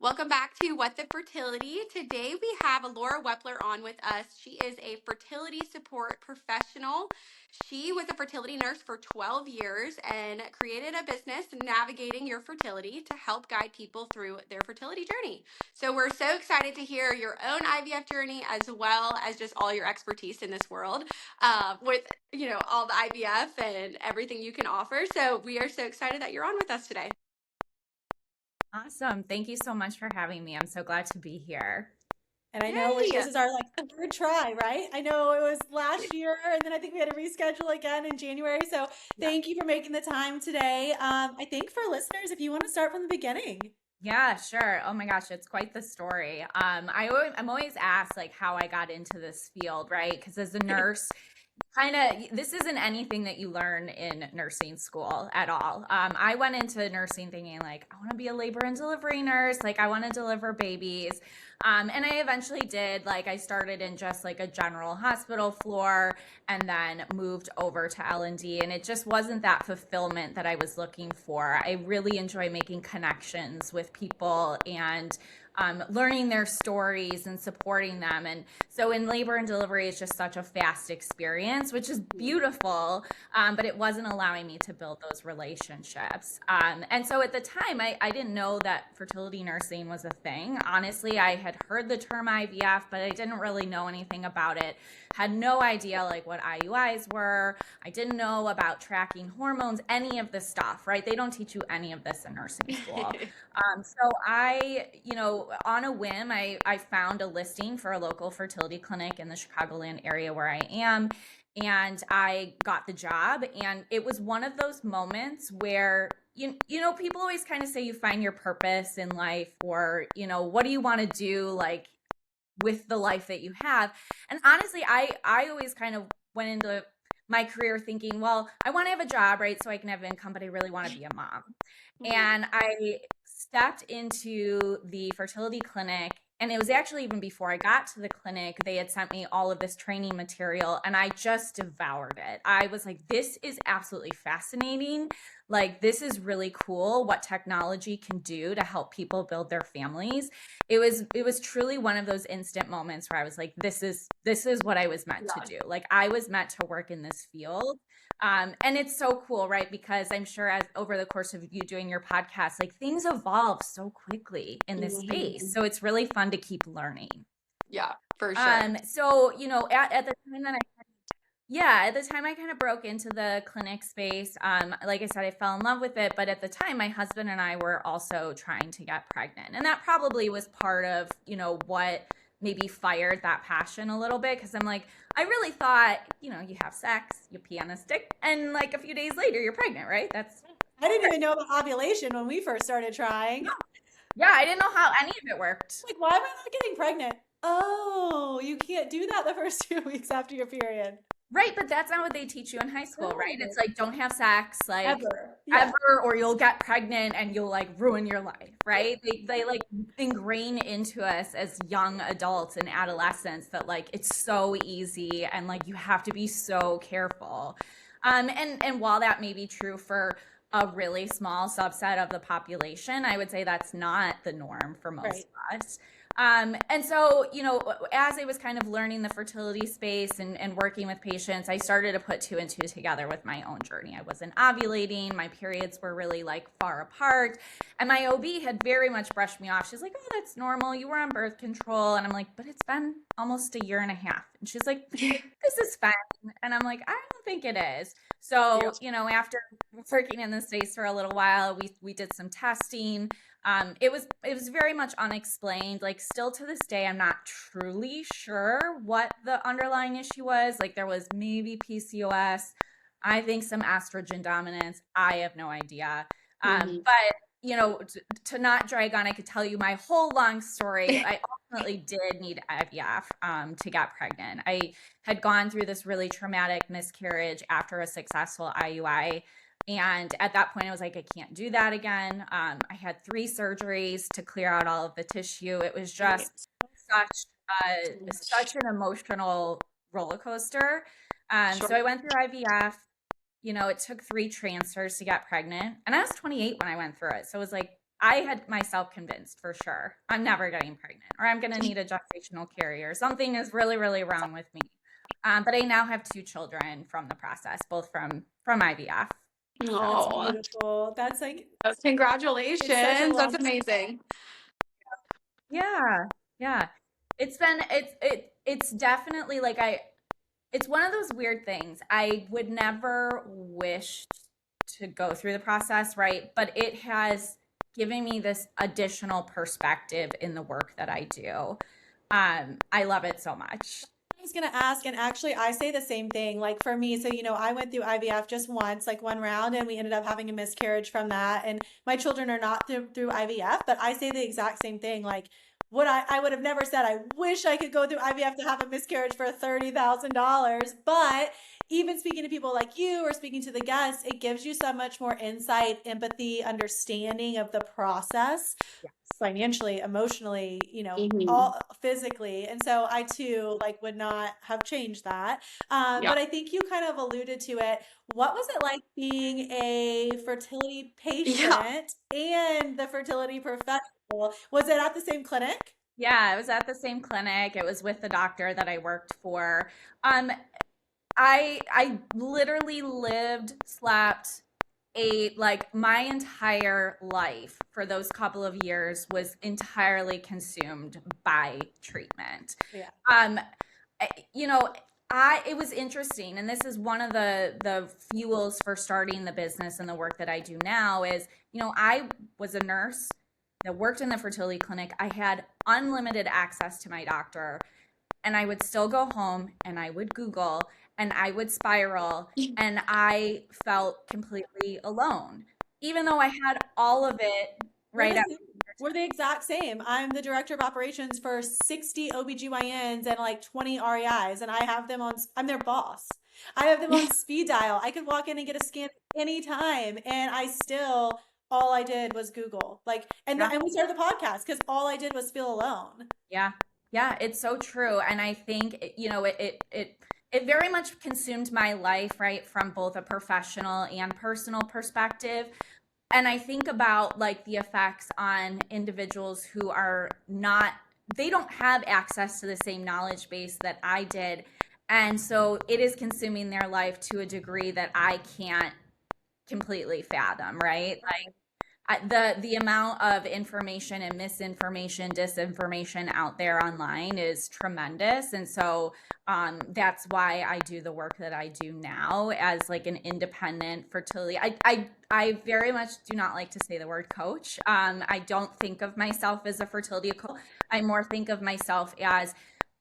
Welcome back to What the Fertility. Today we have Laura Weppler on with us. She is a fertility support professional. She was a fertility nurse for 12 years and created a business navigating your fertility to help guide people through their fertility journey. So we're so excited to hear your own IVF journey as well as just all your expertise in this world with all the IVF and everything you can offer. So we are so excited that you're on with us today. Awesome. Thank you so much for having me. I'm so glad to be here. And I know Yay! this is our third try, right? I know it was last year, and then I think we had to reschedule again in January. So Yeah. thank you for making the time today. I think for listeners, if you want to start from the beginning. Yeah, sure. Oh my gosh, it's quite the story. I'm always asked like how I got into this field, right? Because as a nurse, kind of this isn't anything that you learn in nursing school at all. I went into nursing thinking like I want to be a labor and delivery nurse, like I want to deliver babies. And I eventually did. Like I started in just like a general hospital floor and then moved over to L&D, and it just wasn't that fulfillment that I was looking for. I really enjoy making connections with people and learning their stories and supporting them. And so in labor and delivery, it's just such a fast experience, which is beautiful, but it wasn't allowing me to build those relationships. And so at the time, I didn't know that fertility nursing was a thing. Honestly, I had heard the term IVF, but I didn't really know anything about it. Had no idea like what IUIs were. I didn't know about tracking hormones, any of this stuff, right? They don't teach you any of this in nursing school. So on a whim, I found a listing for a local fertility clinic in the Chicagoland area where I am, and I got the job. And it was one of those moments where people always kind of say you find your purpose in life, or what do you want to do like with the life that you have. And honestly, I always kind of went into my career thinking, well, I want to have a job, right? So I can have income, but I really want to be a mom. And I stepped into the fertility clinic, and it was actually even before I got to the clinic, they had sent me all of this training material, and I just devoured it. I was like, this is absolutely fascinating. Like, this is really cool what technology can do to help people build their families. It was truly one of those instant moments where I was like, this is what I was meant to Yeah. do. Like, I was meant to work in this field. And it's so cool, right? Because I'm sure as over the course of you doing your podcast, like things evolve so quickly in this space. So it's really fun to keep learning. Yeah, for sure. So, at the time that at the time I kind of broke into the clinic space. Like I said, I fell in love with it, but at the time, my husband and I were also trying to get pregnant, and that probably was part of, what maybe fired that passion a little bit. Because I'm like, I really thought, you have sex, you pee on a stick, and like a few days later, you're pregnant, right? That's I didn't even know about ovulation when we first started trying. yeah, I didn't know how any of it worked. Like, why am I not getting pregnant? Oh, you can't do that the first 2 weeks after your period. Right, but that's not what they teach you in high school, right? It's Oh, like don't have sex like ever. Yeah. ever, or you'll get pregnant and you'll like ruin your life, right? They like ingrain into us as young adults and adolescents that like it's so easy and like you have to be so careful. And while that may be true for a really small subset of the population, I would say that's not the norm for most Right. of us. And so, as I was kind of learning the fertility space and working with patients, I started to put two and two together with my own journey. I wasn't ovulating, my periods were really like far apart, and my OB had very much brushed me off. She's like, "Oh, that's normal. You were on birth control." And I'm like, "But it's been almost a year and a half." And she's like, "This is fine." And I'm like, "I don't think it is." Yeah. So, after working in this space for a little while, we did some testing. It was very much unexplained. Like still to this day, I'm not truly sure what the underlying issue was. Like there was maybe PCOS, I think some estrogen dominance. I have no idea. Mhm. But to not drag on, I could tell you my whole long story. I ultimately did need IVF to get pregnant. I had gone through this really traumatic miscarriage after a successful IUI. And at that point, I was like, I can't do that again. I had 3 surgeries to clear out all of the tissue. It was Right. just such an emotional roller coaster. So Sure. I went through IVF. It took 3 transfers to get pregnant, and I was 28 when I went through it. So it was like I had myself convinced for sure I'm never getting pregnant, or I'm going to need a gestational carrier. Something is really, really wrong with me. But I now have 2 children from the process, both from IVF. That's Oh, beautiful. That's like, it's such a congratulations. That's long, amazing. Yeah, yeah. It's definitely like it's one of those weird things. I would never wish to go through the process, right? But it has given me this additional perspective in the work that I do. I love it so much. I was gonna ask, and actually, I say the same thing. Like for me, so I went through IVF just once, like one round, and we ended up having a miscarriage from that. And my children are not through IVF, but I say the exact same thing. Like, I would have never said I wish I could go through IVF to have a miscarriage for $30,000. But even speaking to people like you or speaking to the guests, it gives you so much more insight, empathy, understanding of the process financially, emotionally, Hmm. all physically. And so I too like would not have changed that. Yeah. But I think you kind of alluded to it. What was it like being a fertility Yeah. patient and the fertility professional? Was it at the same clinic? Yeah, I was at the same clinic. It was with the doctor that I worked for. Um, I literally lived, slept, ate, like my entire life for those couple of years was entirely consumed by treatment. Yeah. Um, you know, I it was interesting, and this is one of the fuels for starting the business and the work that I do now is, I was a nurse that worked in the fertility clinic. I had unlimited access to my doctor, and I would still go home and I would Google and I would spiral, and I felt completely alone, even though I had all of it We're right the at same. We're the exact same. I'm the director of operations for 60 OBGYNs and like 20 REIs, and I'm their boss. I have them on speed dial. I could walk in and get a scan anytime, and all I did was Google. Like, yeah. and we started the podcast because all I did was feel alone. Yeah. Yeah, it's so true. And I think, it very much consumed my life, right, from both a professional and personal perspective. And I think about like the effects on individuals who are not, they don't have access to the same knowledge base that I did. And so it is consuming their life to a degree that I can't completely fathom, right? Like the amount of information and misinformation, disinformation out there online is tremendous, and so that's why I do the work that I do now as like an independent fertility. I very much do not like to say the word coach. I don't think of myself as a fertility coach. I more think of myself as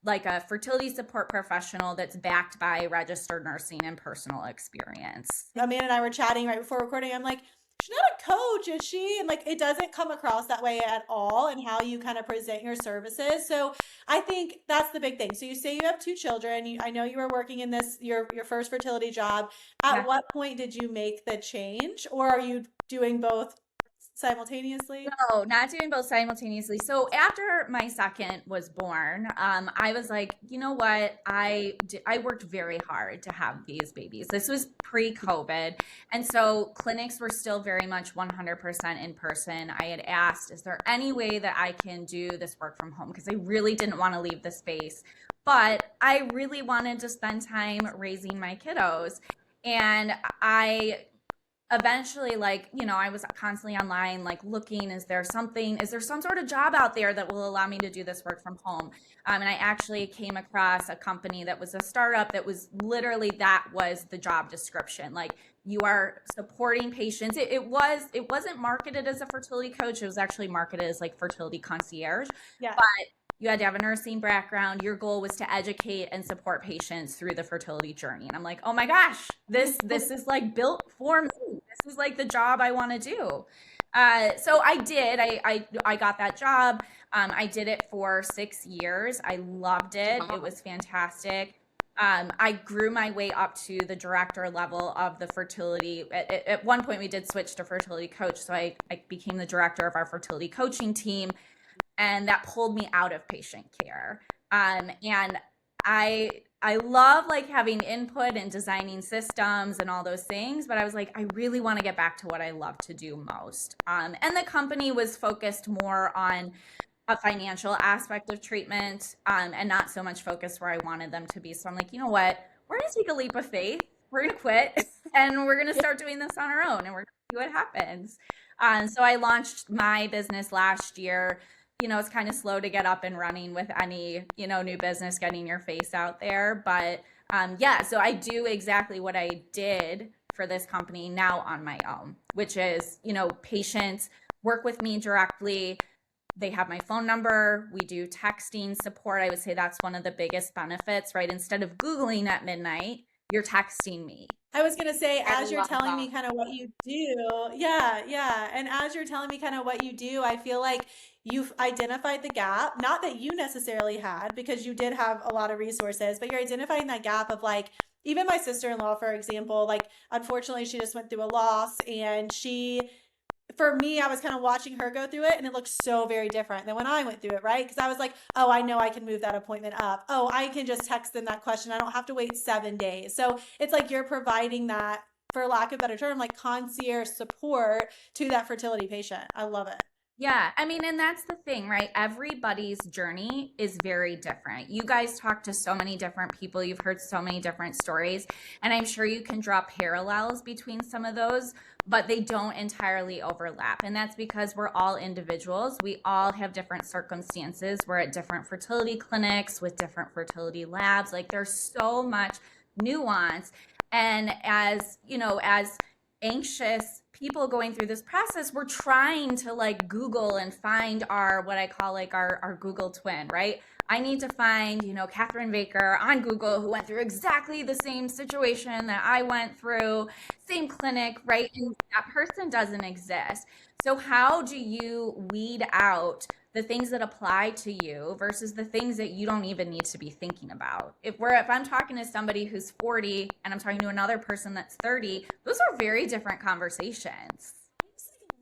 like a fertility support professional that's backed by registered nursing and personal experience. Amanda and I were chatting right before recording. I'm like, she's not a coach, is she? And like, it doesn't come across that way at all in how you kind of present your services. So I think that's the big thing. So you say you have 2 children. I know you were working in your first fertility job. At Yeah. what point did you make the change, or are you doing both simultaneously? No, not doing both simultaneously. So after my second was born, I was like, you know what? I worked very hard to have these babies. This was pre-COVID, and so clinics were still very much 100% in person. I had asked, is there any way that I can do this work from home? Because I really didn't want to leave the space, but I really wanted to spend time raising my kiddos. And I eventually, like, I was constantly online, like looking, is there some sort of job out there that will allow me to do this work from home? And I actually came across a company that was a startup that was literally, that was the job description. Like, you are supporting patients. It wasn't marketed as a fertility coach. It was actually marketed as like fertility concierge. Yeah. But you had to have a nursing background. Your goal was to educate and support patients through the fertility journey. And I'm like, oh my gosh, this is like built for me. This is like the job I want to do. So I did. I got that job. I did it for 6 years. I loved it. It was fantastic. I grew my way up to the director level of the fertility. At one point, we did switch to fertility coach. So I became the director of our fertility coaching team, and that pulled me out of patient care. And I I love like having input and designing systems and all those things, but I was like, I really want to get back to what I love to do most. And the company was focused more on a financial aspect of treatment, and not so much focused where I wanted them to be. So I'm like, you know what? We're going to take a leap of faith. We're going to quit and we're going to start doing this on our own and we're going to see what happens. So I launched my business last year. It's kind of slow to get up and running with any, new business, getting your face out there. But yeah, so I do exactly what I did for this company now on my own, which is, patients work with me directly. They have my phone number. We do texting support. I would say that's one of the biggest benefits, right? Instead of Googling at midnight, you're texting me. I was gonna say, I as you're love telling me that. kind of what you do, yeah. And as you're telling me kind of what you do, I feel like you've identified the gap. Not that you necessarily had, because you did have a lot of resources, but you're identifying that gap of like, even my sister-in-law, for example, like, unfortunately, she just went through a loss, and for me, I was kind of watching her go through it, and it looked so very different than when I went through it, right? Because I was like, oh, I know I can move that appointment up. Oh, I can just text them that question. I don't have to wait 7 days. So it's like you're providing that, for lack of a better term, like concierge support to that fertility patient. I love it. Yeah, I mean, and that's the thing, right? Everybody's journey is very different. You guys talk to so many different people, you've heard so many different stories, and I'm sure you can draw parallels between some of those, but they don't entirely overlap. And that's because we're all individuals. We all have different circumstances. We're at different fertility clinics with different fertility labs. Like, there's so much nuance. And as anxious people going through this process, we're trying to like Google and find our, what I call like our Google twin, right? I need to find, Catherine Baker on Google who went through exactly the same situation that I went through, same clinic, right? And that person doesn't exist. So how do you weed out the things that apply to you versus the things that you don't even need to be thinking about? If I'm talking to somebody who's 40 and I'm talking to another person that's 30, those are very different conversations.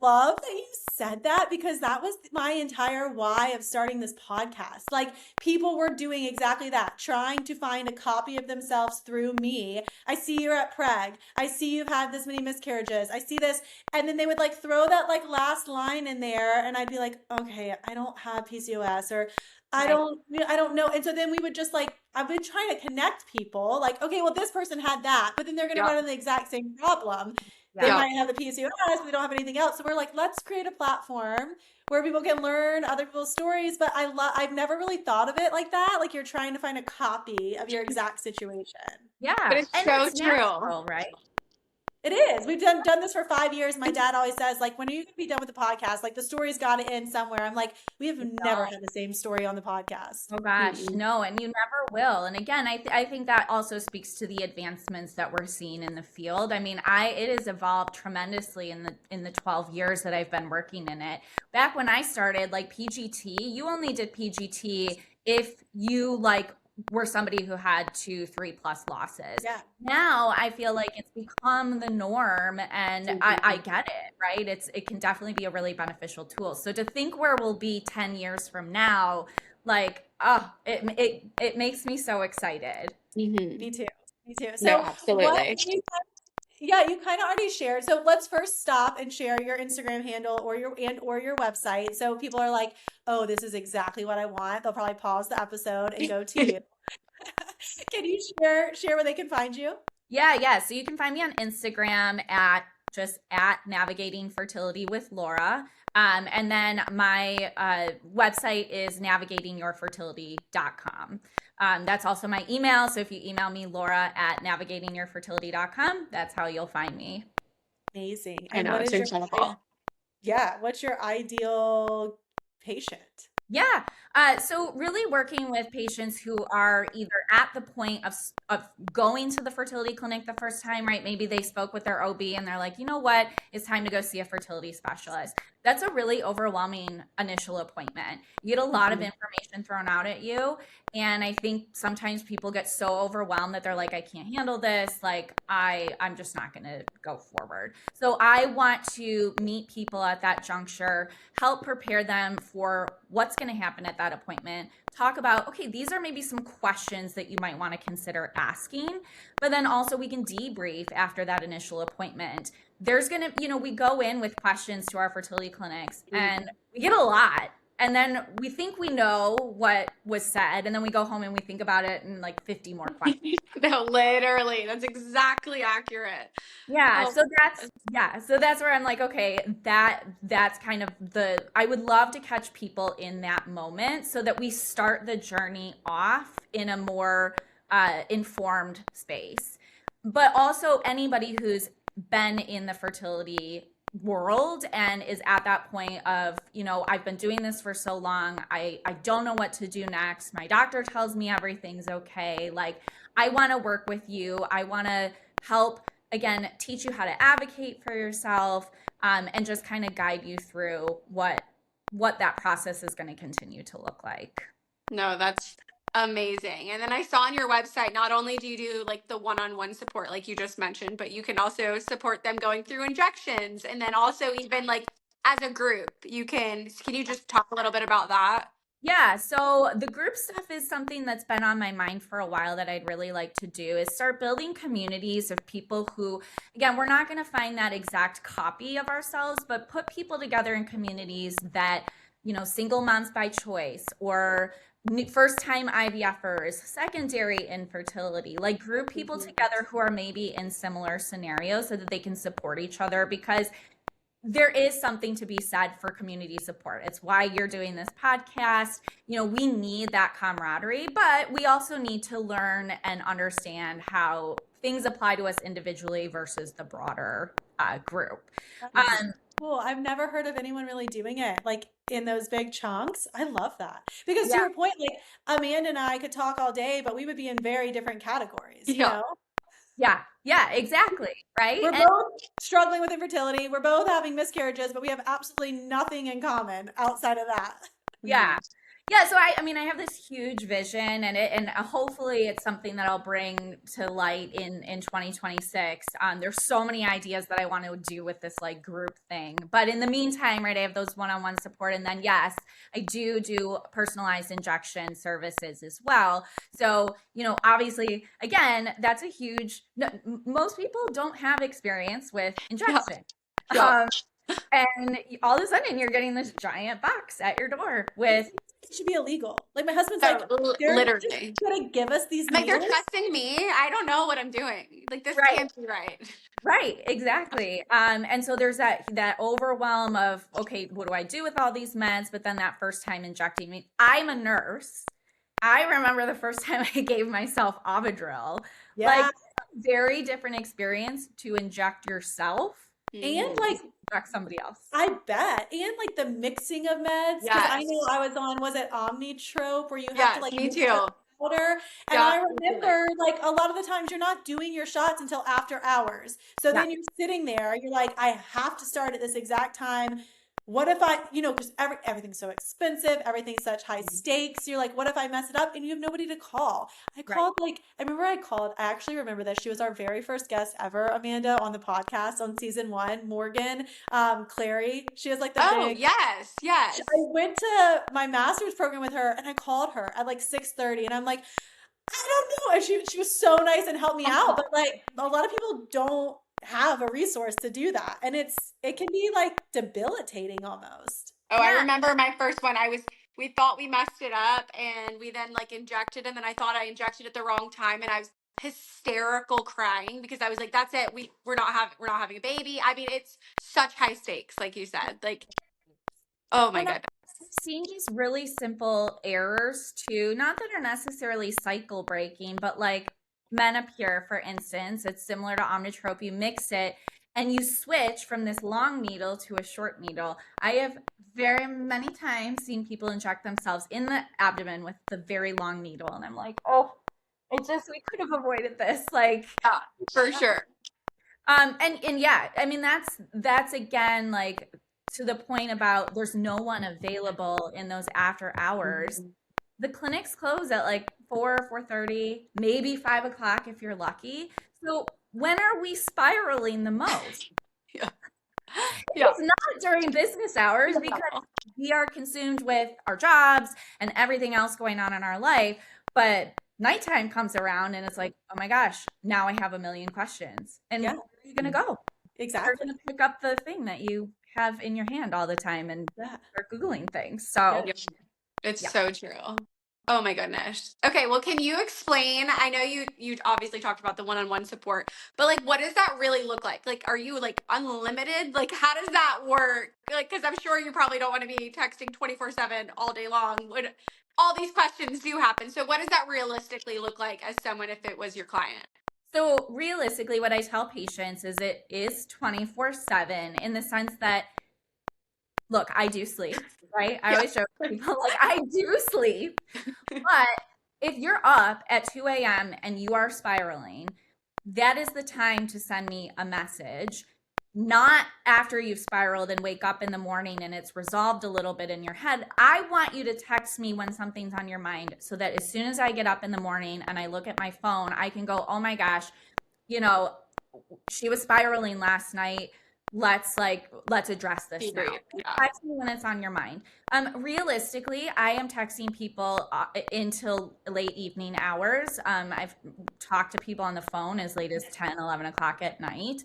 Love that you said that, because that was my entire why of starting this podcast. Like, people were doing exactly that, trying to find a copy of themselves through me. I see you're at preg. I see you've had this many miscarriages. I see this. And then they would like throw that like last line in there, and I'd be like, okay, I don't have PCOS, or Right. I don't know. And so then we would just like, I've been trying to connect people like, okay, well, this person had that, but then they're going to Yep. run into the exact same problem. They Yeah. might Yep. have the PCOS, but they don't have anything else. So we're like, let's create a platform where people can learn other people's stories. But I've never really thought of it like that. Like, you're trying to find a copy of your exact situation. Yeah. But it's And so it's true. natural, right? It is. We've done this for 5 years. My dad always says, like, when are you gonna be done with the podcast? Like, the story's got to end somewhere. I'm like, we have never had the same story on the podcast. Oh gosh, Mm-mm. no, and you never will. And again, I think that also speaks to the advancements that we're seeing in the field. I mean, it has evolved tremendously in the 12 years that I've been working in it. Back when I started, like PGT, you only did PGT if you like were somebody who had 2, 3+ losses. Yeah. Now I feel like it's become the norm, and I get it, right? It can definitely be a really beneficial tool. So to think where we'll be 10 years from now, like, oh, it makes me so excited. Mm-hmm. Me too. Me too. No, So absolutely. yeah, you kind of already shared. So let's first stop and share your Instagram handle or your website. So people are like, oh, this is exactly what I want. They'll probably pause the episode and go to you. Can you share where they can find you? Yeah. So you can find me on Instagram at Navigating Fertility with Laura. And then my website is navigatingyourfertility.com. That's also my email. So if you email me, Laura at navigatingyourfertility.com, that's how you'll find me. Amazing. I And know, what it's is incredible. what's your ideal patient? Yeah. So really working with patients who are either at the point of going to the fertility clinic the first time, right? Maybe they spoke with their OB and they're like, you know what, it's time to go see a fertility specialist. that's a really overwhelming initial appointment. You get a lot of information thrown out at you. And I think sometimes people get so overwhelmed that they're like, I can't handle this. Like, I'm just not going to go forward. So I want to meet people at that juncture, help prepare them for what's going to happen at that appointment. Talk about, okay, these are maybe some questions that you might want to consider asking, but then also we can debrief after that initial appointment. There's going to, we go in with questions to our fertility clinics and we get a lot. And then we think we know what was said, and then we go home and we think about it and like 50 more questions. No, literally, that's exactly accurate. Yeah, Oh, so that's where I'm like, okay, that's kind of I would love to catch people in that moment so that we start the journey off in a more informed space. But also anybody who's been in the fertility world and is at that point of, I've been doing this for so long. I don't know what to do next. My doctor tells me everything's okay. Like, I want to work with you. I want to help, again, teach you how to advocate for yourself, and just kind of guide you through what that process is going to continue to look like. no, that's amazing. And then I saw on your website, not only do you do like the one-on-one support, like you just mentioned, but you can also support them going through injections. And then also even like as a group, can you just talk a little bit about that? Yeah, so the group stuff is something that's been on my mind for a while that I'd really like to do is start building communities of people who, again, we're not going to find that exact copy of ourselves, but put people together in communities that, single moms by choice or first time IVFers, secondary infertility, like group people together who are maybe in similar scenarios so that they can support each other, because there is something to be said for community support. It's why you're doing this podcast. We need that camaraderie, but we also need to learn and understand how things apply to us individually versus the broader group. That's cool. I've never heard of anyone really doing it like in those big chunks. I love that. Because to Yeah, your point, like Amanda and I could talk all day, but we would be in very different categories, Yeah. yeah, exactly. Right. We're And both struggling with infertility. We're both having miscarriages, but we have absolutely nothing in common outside of that. yeah. Yeah, so I have this huge vision, and hopefully it's something that I'll bring to light in 2026. There's so many ideas that I want to do with this like group thing, but in the meantime, right, I have those one-on-one support, and then yes, I do personalized injection services as well. So obviously, again, that's a huge. Most people don't have experience with Yeah. injection. Yeah. And all of a sudden you're getting this giant box at your door with It should be illegal. Like my husband's like, they're just Literally. gonna give us these Like you're needles. trusting me. I don't know what I'm doing. Like this right, can't be right. right, exactly. And so there's that overwhelm of, okay, what do I do with all these meds? But then that first time injecting me, I'm a nurse. I remember the first time I gave myself Ovidril. Yeah. Like, very different experience to inject yourself And like inject somebody else. I bet. And like the mixing of meds. Because I know Yes. I was on, was it Omnitrope, where you have to Yes, like me mix too. the powder? And Yeah. I remember like a lot of the times you're not doing your shots until after hours. So Yeah. then you're sitting there, you're like, I have to start at this exact time. What if I, because everything's so expensive, everything's such high stakes. You're like, what if I mess it up? And you have nobody to call. I Right. called I actually remember this. She was our very first guest ever, Amanda, on the podcast on season 1, Morgan, Clary. She was like the Oh, big. yes. Yes. I went to my master's program with her and I called her at like 6:30 and I'm like, I don't know. And she was so nice and helped me out. But like a lot of people don't have a resource to do that. And it can be like debilitating almost. Oh, I Yeah. remember my first one. We thought we messed it up and we then like injected and then I thought I injected at the wrong time and I was hysterical crying because I was like, that's it. We're not having a baby. I mean, it's such high stakes, like you said. Like, oh my And goodness. I've seen these really simple errors too, not that are necessarily cycle breaking, but like Menopur, for instance, it's similar to Omnitrope. You mix it and you switch from this long needle to a short needle. I have very many times seen people inject themselves in the abdomen with the very long needle, and I'm like, oh, we could have avoided this. Like, Yeah, for sure. and yeah, I mean that's again like to the point about there's no one available in those after hours, the clinics close at like 4:30, maybe 5 o'clock if you're lucky. So when are we spiraling the most? Yeah. Yeah. It's not during business hours because we are consumed with our jobs and everything else going on in our life. But nighttime comes around and it's like, oh my gosh, now I have a million questions. And Yeah, where are you going to go? You're exactly. going to pick up the thing that you have in your hand all the time and Yeah. start Googling things. So, Yep. It's yeah. so true. Oh my goodness. Okay, well, can you explain? I know you obviously talked about the one-on-one support, but like what does that really look like? Like are you like unlimited? Like how does that work? Like cuz I'm sure you probably don't want to be texting 24/7 all day long when all these questions do happen. So what does that realistically look like as someone if it was your client? So realistically, what I tell patients is it is 24/7 in the sense that, look, I do sleep, right? I Yeah. always joke with people like I do sleep. But if you're up at 2 a.m. and you are spiraling, that is the time to send me a message, not after you've spiraled and wake up in the morning and it's resolved a little bit in your head. I want you to text me when something's on your mind so that as soon as I get up in the morning and I look at my phone, I can go, oh my gosh, you know, she was spiraling last night. Let's address this now. Debrief. Yeah. Text me when it's on your mind. Realistically, I am texting people until late evening hours. I've talked to people on the phone as late as 10, 11 o'clock at night.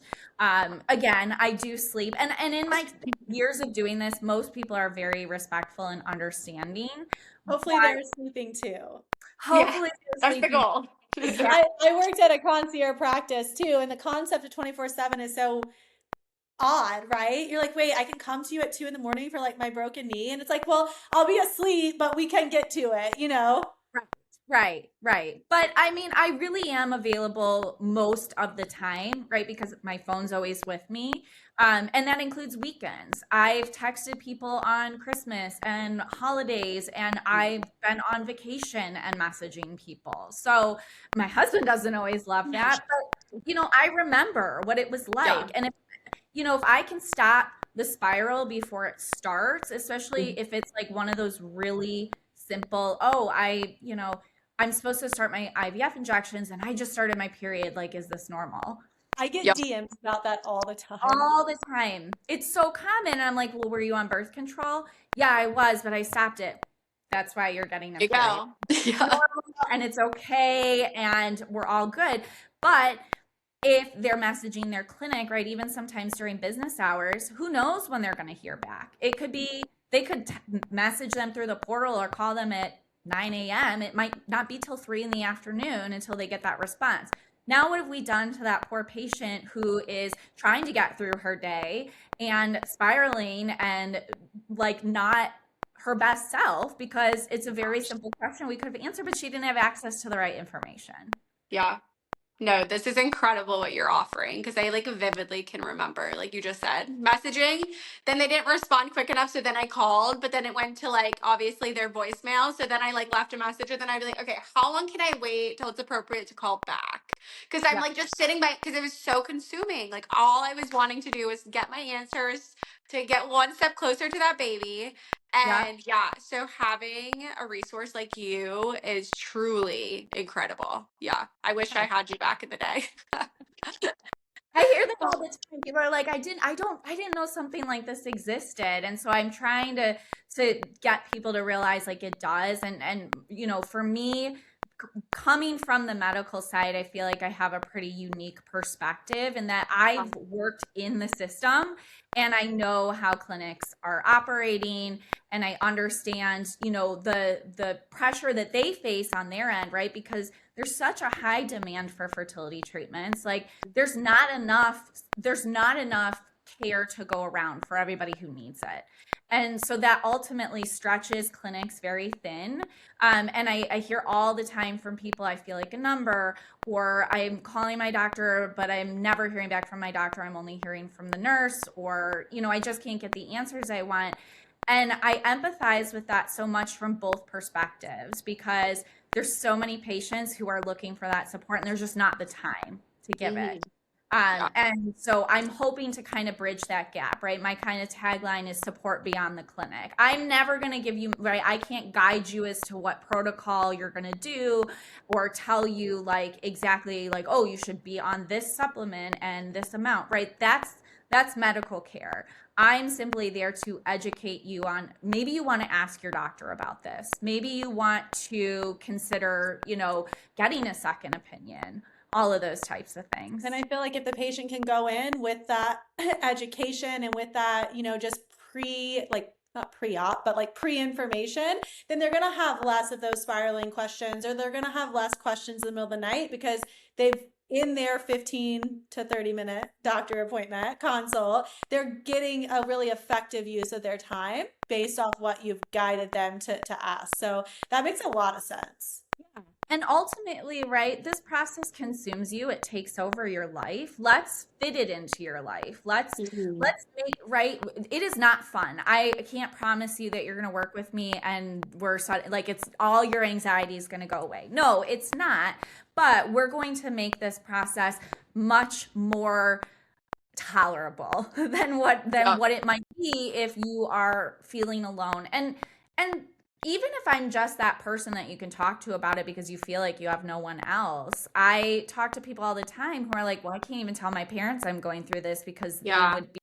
Again, I do sleep. And in my years of doing this, most people are very respectful and understanding. Hopefully they're sleeping too. Yeah. Hopefully they're That's the sleeping. goal. Exactly. I worked at a concierge practice too, and the concept of 24/7 is so odd, right? You're like, wait, I can come to you at 2 in the morning for like my broken knee. And it's like, well, I'll be asleep, but we can get to it, you know? Right. But I mean, I really am available most of the time, right? Because my phone's always with me. And that includes weekends. I've texted people on Christmas and holidays, and I've been on vacation and messaging people. So my husband doesn't always love that, but I remember what it was like. Yeah. And if I can stop the spiral before it starts, especially if it's like one of those really simple, I'm supposed to start my IVF injections and I just started my period. Like, is this normal? I get Yep. DMs about that all the time. All the time. It's so common. I'm like, well, were you on birth control? Yeah, I was, but I stopped it. That's why you're getting a There you period. go. Yeah. And it's okay. And we're all good. But if they're messaging their clinic, right, even sometimes during business hours, who knows when they're going to hear back? It could be, they could message them through the portal or call them at 9 a.m. It might not be till 3 in the afternoon until they get that response. Now, what have we done to that poor patient who is trying to get through her day and spiraling and like not her best self because it's a very simple question we could have answered, but she didn't have access to the right information. Yeah. No, this is incredible what you're offering because I like vividly can remember, like you just said, messaging. Then they didn't respond quick enough, so then I called, but then it went to like obviously their voicemail. So then I like left a message, and then I'd be like, okay, how long can I wait till it's appropriate to call back? Because I'm Yeah. like just sitting by because it was so consuming. Like all I was wanting to do was get my answers to get one step closer to that baby. Yeah. And yeah, so having a resource like you is truly incredible. Yeah, I wish I had you back in the day. I hear that all the time. People are like, I didn't know something like this existed. And so I'm trying to get people to realize like it does. And for me, coming from the medical side, I feel like I have a pretty unique perspective in that I've worked in the system and I know how clinics are operating and I understand, the pressure that they face on their end, right? Because there's such a high demand for fertility treatments. Like there's not enough care to go around for everybody who needs it. And so that ultimately stretches clinics very thin. And I hear all the time from people, I feel like a number, or I'm calling my doctor, but I'm never hearing back from my doctor. I'm only hearing from the nurse, or, I just can't get the answers I want. And I empathize with that so much from both perspectives because there's so many patients who are looking for that support and there's just not the time to give it. Yeah. And so I'm hoping to kind of bridge that gap, right? My kind of tagline is support beyond the clinic. I'm never going to give you, right? I can't guide you as to what protocol you're going to do or tell you like exactly like, oh, you should be on this supplement and this amount, right? That's medical care. I'm simply there to educate you on maybe you want to ask your doctor about this. Maybe you want to consider, getting a second opinion, all of those types of things. And I feel like if the patient can go in with that education and with that, just not pre-op, but like pre-information, then they're going to have less of those spiraling questions, or they're going to have less questions in the middle of the night because they've in their 15 to 30-minute doctor appointment consult, they're getting a really effective use of their time based off what you've guided them to ask. So that makes a lot of sense. Yeah. And ultimately, right, this process consumes you. It takes over your life. Let's fit it into your life. Let's make right. It is not fun. I can't promise you that you're going to work with me and like it's all your anxiety is going to go away. No, it's not. But we're going to make this process much more tolerable than what it might be if you are feeling alone. And even if I'm just that person that you can talk to about it because you feel like you have no one else, I talk to people all the time who are like, well, I can't even tell my parents I'm going through this because they would be,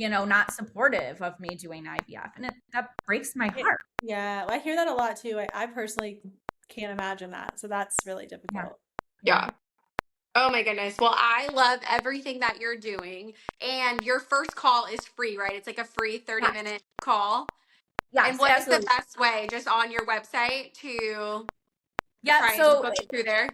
not supportive of me doing IVF. And that breaks my heart. Yeah, I hear that a lot too. I personally can't imagine that. So that's really difficult. Yeah. Oh my goodness. Well, I love everything that you're doing. And your first call is free, right? It's like a free 30-minute call. Yes, and what absolutely. is the best way, just on your website, to try and book it through there?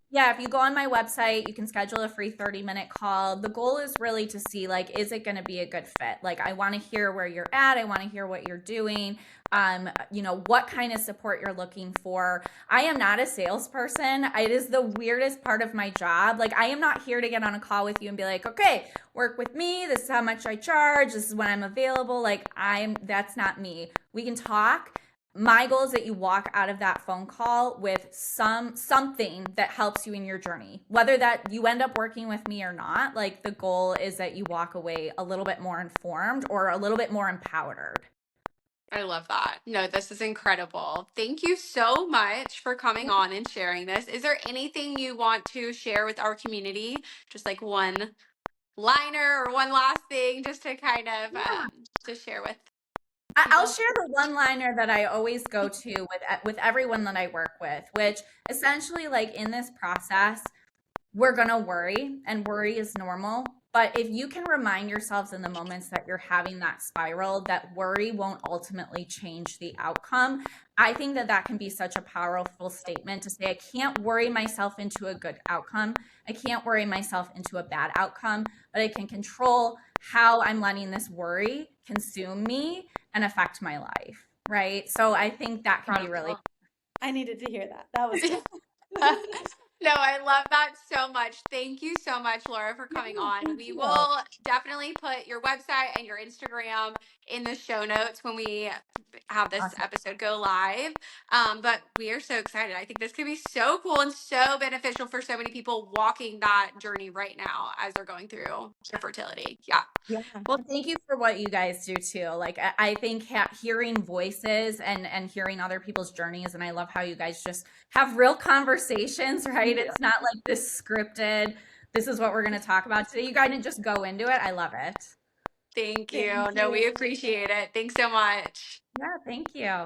Yeah, if you go on my website, you can schedule a free 30-minute call. The goal is really to see, like, is it going to be a good fit? Like, I want to hear where you're at. I want to hear what you're doing. What kind of support you're looking for. I am not a salesperson. It is the weirdest part of my job. Like, I am not here to get on a call with you and be like, okay, work with me. This is how much I charge. This is when I'm available. Like, that's not me. We can talk. My goal is that you walk out of that phone call with something that helps you in your journey, whether that you end up working with me or not. Like, the goal is that you walk away a little bit more informed or a little bit more empowered. I love that. No, this is incredible. Thank you so much for coming on and sharing this. Is there anything you want to share with our community? Just like one liner or one last thing just to kind of to share with. I'll share the one-liner that I always go to with everyone that I work with, which essentially, like, in this process, we're going to worry, and worry is normal. But if you can remind yourselves in the moments that you're having that spiral, that worry won't ultimately change the outcome, I think that can be such a powerful statement to say, I can't worry myself into a good outcome. I can't worry myself into a bad outcome, but I can control how I'm letting this worry consume me and affect my life, right? So I think that can be really. I needed to hear that. That was good. No, I love that so much. Thank you so much, Laura, for coming on. We will definitely put your website and your Instagram in the show notes when we have this episode go live. But we are so excited. I think this could be so cool and so beneficial for so many people walking that journey right now as they're going through their fertility. Yeah. Well, thank you for what you guys do too. Like, I think hearing voices and hearing other people's journeys, and I love how you guys just have real conversations, right? It's not like this scripted, this is what we're going to talk about today. You guys just go into it. I love it. Thank you. No, we appreciate it. Thanks so much. Yeah, thank you.